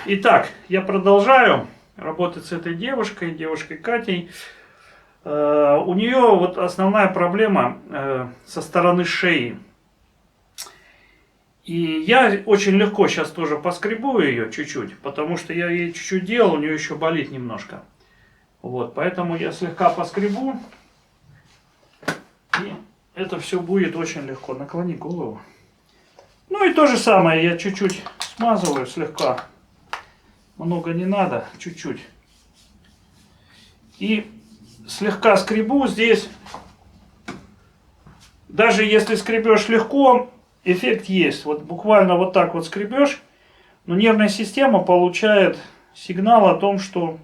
Итак, я продолжаю работать с этой девушкой Катей. У нее вот основная проблема со стороны шеи. И я очень легко сейчас тоже поскребу ее чуть-чуть, потому что я ей чуть-чуть делал, у нее еще болит немножко. Вот, поэтому я слегка поскребу, и это все будет очень легко. Наклони голову. Ну и то же самое, я чуть-чуть смазываю слегка. Много не надо, чуть-чуть. И слегка скребу здесь. Даже если скребешь легко, эффект есть. Вот буквально вот так вот скребешь, но нервная система получает сигнал о том, что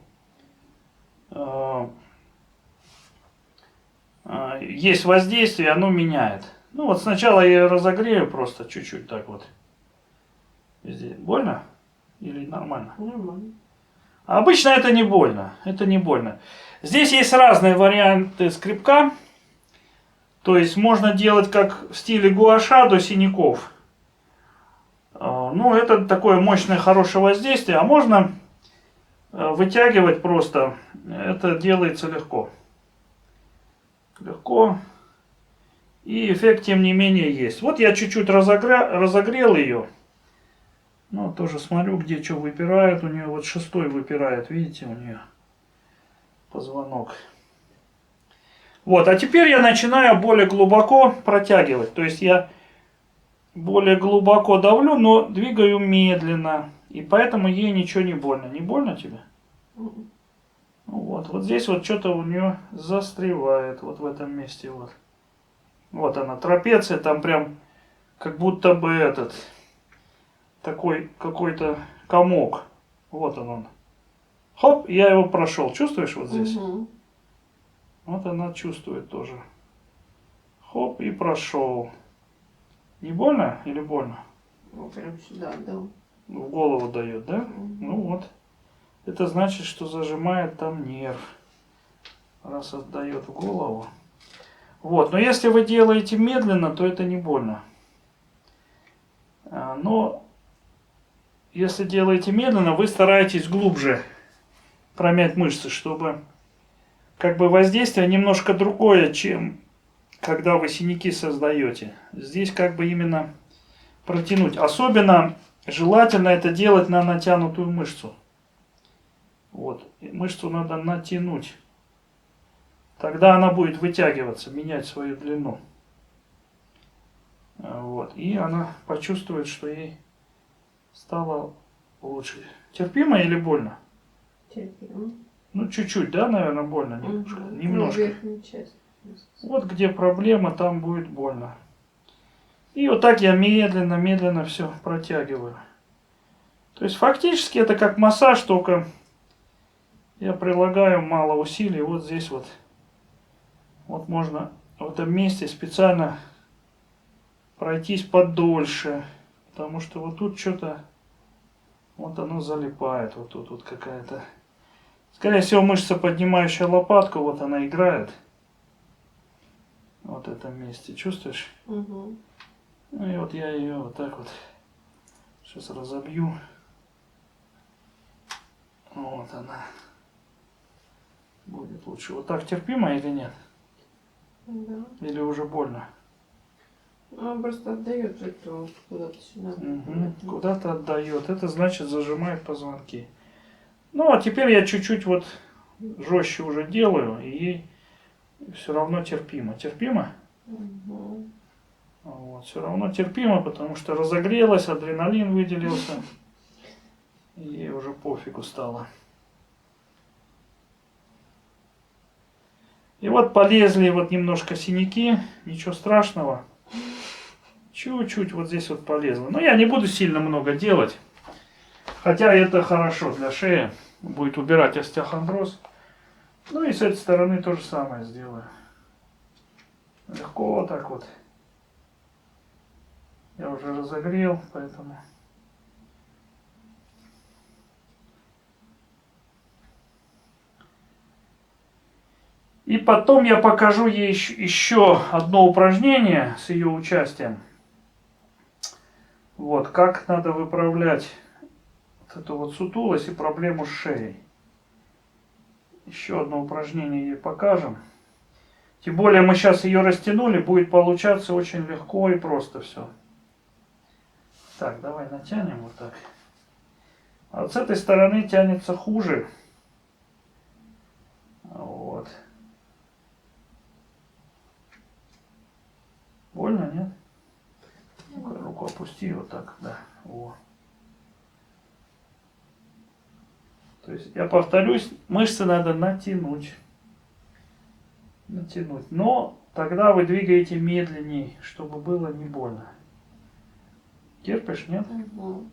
есть воздействие, оно меняет. Ну вот сначала я ее разогрею просто чуть-чуть так вот. Здесь больно или нормально? Нормально. Обычно это не больно. Это не больно. Здесь есть разные варианты скребка. То есть можно делать как в стиле гуаша до синяков. Ну, это такое мощное, хорошее воздействие. А можно вытягивать просто. Это делается легко. Легко. И эффект, тем не менее, есть. Вот я чуть-чуть разогрел ее. Ну, тоже смотрю, где что выпирает. У нее вот шестой выпирает. Видите, у нее позвонок. Вот, а теперь я начинаю более глубоко протягивать. То есть я более глубоко давлю, но двигаю медленно. И поэтому ей ничего не больно. Не больно тебе? Ну вот, вот здесь вот что-то у нее застревает. Вот в этом месте вот. Вот она, трапеция, там прям как будто бы этот, такой какой-то комок. Вот он. Хоп, я его прошел. Чувствуешь вот здесь? Угу. Вот она чувствует тоже. Хоп, и прошел. Не больно или больно? Ну, прям сюда, да. В голову дает, да? Угу. Ну вот. Это значит, что зажимает там нерв. Раз отдает в голову. Вот, но если вы делаете медленно, то это не больно. Но если делаете медленно, вы стараетесь глубже промять мышцы, чтобы как бы воздействие немножко другое, чем когда вы синяки создаете. Здесь как бы именно протянуть. Особенно желательно это делать на натянутую мышцу. Вот, и мышцу надо натянуть. Тогда она будет вытягиваться, менять свою длину. Вот. И она почувствует, что ей стало лучше. Терпимо или больно? Терпимо. Ну, чуть-чуть, да, наверное, больно? Немножко. Угу. Немножко. Ну, верхнюю часть. Вот где проблема, там будет больно. И вот так я медленно все протягиваю. То есть фактически это как массаж, только я прилагаю мало усилий. Вот здесь вот. Вот можно в этом месте специально пройтись подольше. Потому что вот тут что-то, вот оно залипает. Вот тут вот какая-то. Скорее всего, мышца, поднимающая лопатку, вот она играет. Вот в этом месте. Чувствуешь? Угу. Ну и вот я ее вот так вот сейчас разобью. Вот она. Будет лучше. Вот так терпимо или нет? Да. Или уже больно? Он просто отдает это куда-то сюда. Угу. Куда-то отдает. Это значит зажимает позвонки. Ну а теперь я чуть-чуть вот жестче уже делаю. И ей все равно терпимо. Терпимо? Угу. Вот. Все равно терпимо, потому что разогрелась, адреналин выделился. И ей уже пофигу стало. И вот полезли вот немножко синяки, ничего страшного. Чуть-чуть вот здесь вот полезло. Но я не буду сильно много делать. Хотя это хорошо для шеи. Будет убирать остеохондроз. Ну и с этой стороны то же самое сделаю. Легко вот так вот. Я уже разогрел, поэтому... И потом я покажу ей еще одно упражнение с ее участием. Вот, как надо выправлять вот эту вот сутулость и проблему с шеей. Еще одно упражнение ей покажем. Тем более мы сейчас ее растянули, будет получаться очень легко и просто все. Так, давай натянем вот так. А вот с этой стороны тянется хуже. Вот. Больно, нет? Ну-ка, руку опусти вот так, да. Во. То есть, я повторюсь, мышцы надо натянуть. Натянуть. Но тогда вы двигаете медленнее, чтобы было не больно. Терпишь, нет? Угу.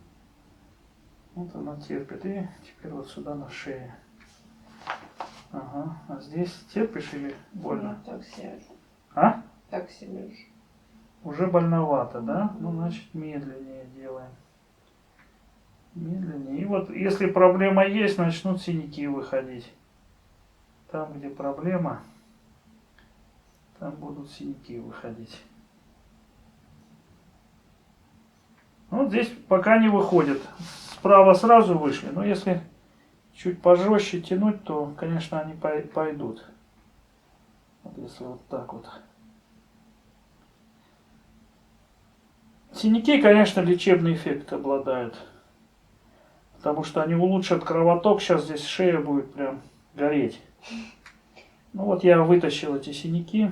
Вот она терпит. И теперь вот сюда на шее. Ага. А здесь терпишь или больно? Так сижу. А? Так сижу. Уже больновато, да? Ну, значит, медленнее делаем. Медленнее. И вот, если проблема есть, начнут синяки выходить. Там, где проблема, там будут синяки выходить. Вот здесь пока не выходит. Справа сразу вышли, но если чуть пожестче тянуть, то, конечно, они пойдут. Вот если вот так вот. Синяки, конечно, лечебный эффект обладают. Потому что они улучшат кровоток. Сейчас здесь шея будет прям гореть. Ну вот я вытащил эти синяки.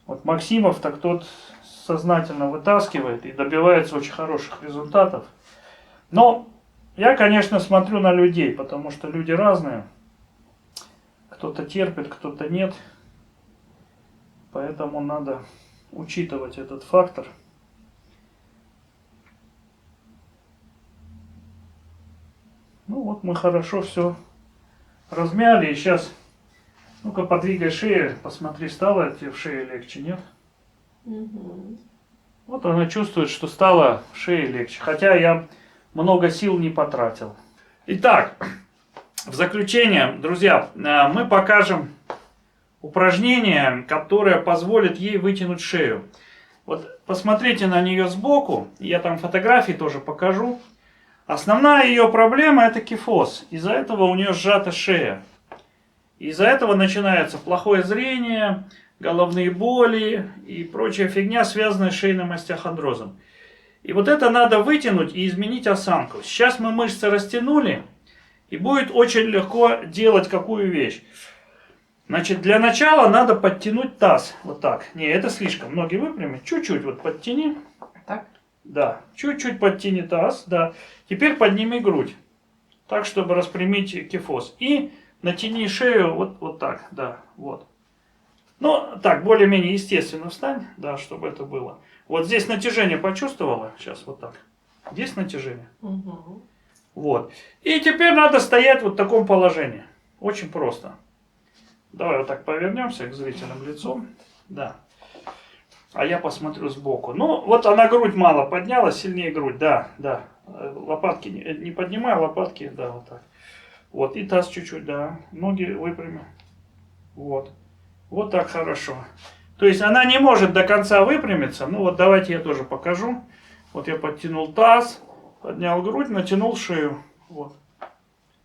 Вот Максимов, так тот сознательно вытаскивает и добивается очень хороших результатов. Но я, конечно, смотрю на людей, потому что люди разные. Кто-то терпит, кто-то нет. Поэтому надо учитывать этот фактор. Ну вот мы хорошо все размяли. И сейчас, ну-ка, подвигай шею, посмотри, стало тебе в шее легче, нет? Угу. Вот она чувствует, что стало в шее легче. Хотя я много сил не потратил. Итак, в заключение, друзья, мы покажем упражнение, которое позволит ей вытянуть шею. Вот посмотрите на нее сбоку. Я там фотографии тоже покажу. Основная ее проблема это кифоз. Из-за этого у нее сжата шея. Из-за этого начинается плохое зрение, головные боли и прочая фигня, связанная с шейным остеохондрозом. И вот это надо вытянуть и изменить осанку. Сейчас мы мышцы растянули, и будет очень легко делать какую вещь. Значит, для начала надо подтянуть таз. Вот так. Не, это слишком. Ноги выпрями. Чуть-чуть вот подтяни. Так? Да. Чуть-чуть подтяни таз. Да. Теперь подними грудь. Так, чтобы распрямить кифоз. И натяни шею вот так. Да. Вот. Ну, так, более-менее естественно встань. Да, чтобы это было. Вот здесь натяжение почувствовала? Сейчас вот так. Здесь натяжение. Угу. Вот. И теперь надо стоять вот в таком положении. Очень просто. Давай вот так повернемся к зрителям лицом. Да. А я посмотрю сбоку. Ну, вот она грудь мало подняла, сильнее грудь. Да, да. Лопатки не поднимай, лопатки, да, вот так. Вот, и таз чуть-чуть, да. Ноги выпрями. Вот. Вот так хорошо. То есть она не может до конца выпрямиться. Ну вот давайте я тоже покажу. Вот я подтянул таз, поднял грудь, натянул шею. Вот.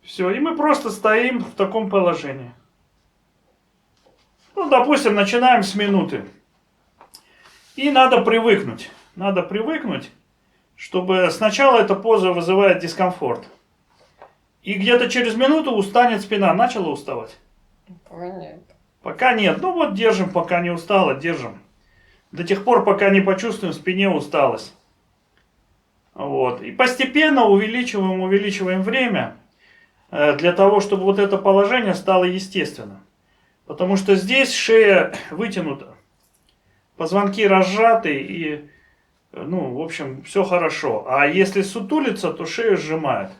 Все, и мы просто стоим в таком положении. Ну, допустим, начинаем с минуты. И надо привыкнуть. Надо привыкнуть, чтобы сначала эта поза вызывает дискомфорт. И где-то через минуту устанет спина. Начала уставать? Понятно. Пока нет. Ну вот держим, пока не устала, держим. До тех пор, пока не почувствуем в спине усталость. Вот. И постепенно увеличиваем время для того, чтобы вот это положение стало естественным. Потому что здесь шея вытянута, позвонки разжаты и, ну, в общем, все хорошо. А если сутулиться, то шею сжимает.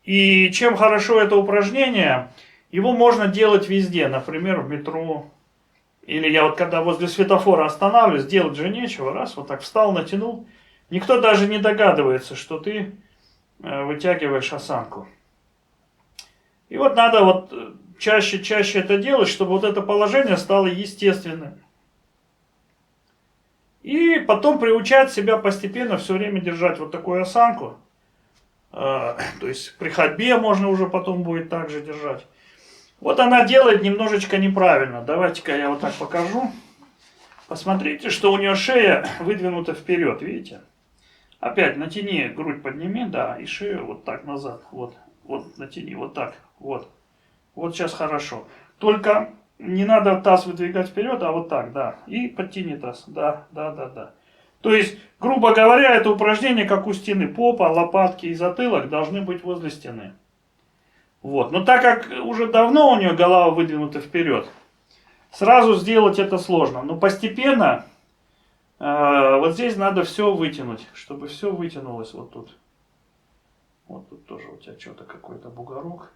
И чем хорошо это упражнение, его можно делать везде, например, в метро. Или я вот когда возле светофора останавливаюсь, делать же нечего, раз, вот так встал, натянул. Никто даже не догадывается, что ты вытягиваешь осанку. И вот надо вот чаще это делать, чтобы вот это положение стало естественным. И потом приучать себя постепенно все время держать вот такую осанку. То есть при ходьбе можно уже потом будет так же держать. Вот она делает немножечко неправильно. Давайте-ка я вот так покажу. Посмотрите, что у нее шея выдвинута вперед, видите? Опять натяни, грудь подними, да, и шею вот так назад. Вот, вот натяни, вот так, вот. Вот сейчас хорошо. Только не надо таз выдвигать вперед, а вот так, да. И подтяни таз, да, да, да, да. То есть, грубо говоря, это упражнение как у стены. Попа, лопатки и затылок должны быть возле стены. Вот. Но так как уже давно у нее голова выдвинута вперед, сразу сделать это сложно. Но постепенно вот здесь надо все вытянуть, чтобы все вытянулось вот тут. Вот тут тоже у тебя что-то какой-то бугорок.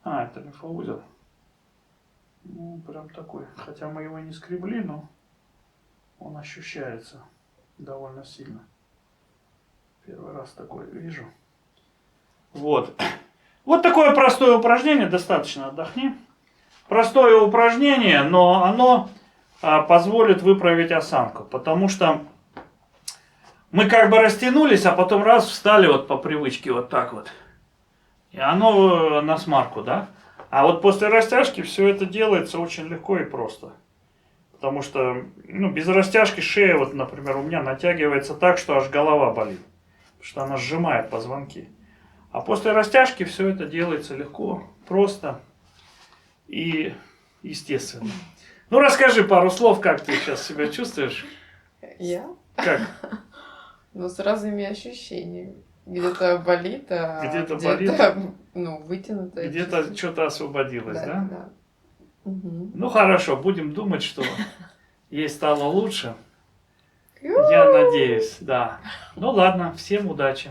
А, это лимфоузел. Ну, прям такой. Хотя мы его не скребли, но он ощущается довольно сильно. Первый раз такой вижу. Вот. Вот такое простое упражнение. Достаточно отдохни. Простое упражнение, но оно позволит выправить осанку. Потому что мы как бы растянулись, а потом раз встали вот по привычке вот так вот. И оно на смарку, да? А вот после растяжки все это делается очень легко и просто. Потому что без растяжки шея, вот, например, у меня натягивается так, что аж голова болит. Потому что она сжимает позвонки. А после растяжки все это делается легко, просто и естественно. Ну, расскажи пару слов, как ты сейчас себя чувствуешь? Я? Как? Ну, с разными ощущениями. Где-то болит, а Где-то вытянуто. Где-то что-то освободилось, да? Да. Угу. Ну, хорошо, будем думать, что ей стало лучше. Я надеюсь, да. Ну, ладно, всем удачи.